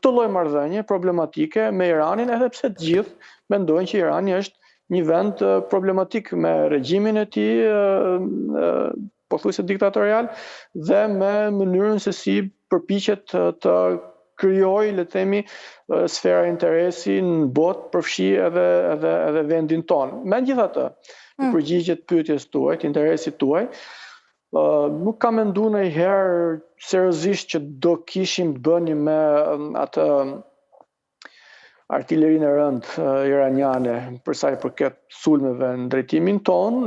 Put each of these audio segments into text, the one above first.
çdo lloj marrëdhënie problematike me Iranin, edhe pse të gjithë mendojnë që Irani është një vend problematik me regjimin e tij pothuajse diktatorial dhe me mënyrën se si përpiqet të krijojë, le të themi, sfera interesi në botë, përfshi edhe vendin tonë. Megjithatë, në përgjigje të pyetjes tuaj, të interesit tuaj, nuk kam menduar ndonjëherë seriozisht që do kishim të bënim me atë artillerinë e rëndë iraniane për sa i përket sulmeve në drejtimin ton.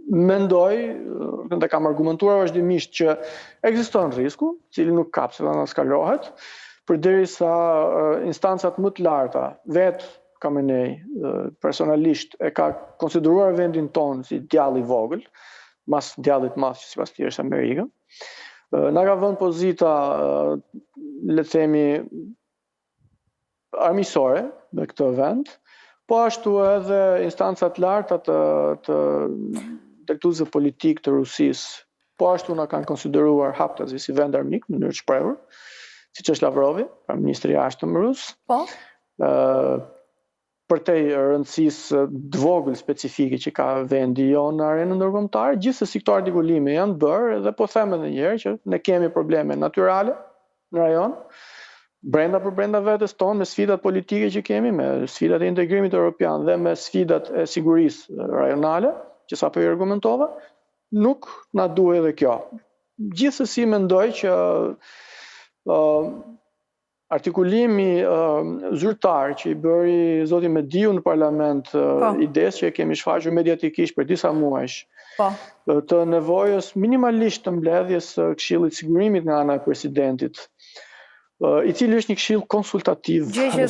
Mendoj, dhe kam argumentuar vazhdimisht që ekziston risku, cili nuk kapse dhe nuk skalohet, përderisa instancat më të larta, vetë Khamenei personalisht e ka konsideruar vendin ton si djalli i vogël, mas djallit madh që sipas tij është Amerika. Na ka vënë pozita, le të themi, armiqësore në këtë vend, po ashtu edhe instancat larta të drejtuesve politik të Rusisë, po ashtu na kanë konsideruar haptazi si vend armik në mënyrë të shprehur, siç është Lavrovi, ministri i jashtëm rus. Po. Për te rëndësisë të vogël specifike që ka vendi jonë në arenën ndërkombëtare, gjithsesi këto artikulime janë bërë dhe po them edhe një herë që ne kemi probleme natyrale në rajon, brenda vetes tonë, me sfidat politike që kemi, me sfidat e integrimit evropian dhe me sfidat e sigurisë rajonale, që sapo i argumentova, nuk na duhet edhe kjo. Gjithsesi mendoj që artikulimi zyrtar që i bëri zoti Mediu në parlament, idesë që e kemi shfaqur mediatikisht për disa muajsh, të nevojës minimalisht të mbledhjes së Këshillit të Sigurimit nga ana e presidentit, i cili është një këshill konsultativ. Gjë që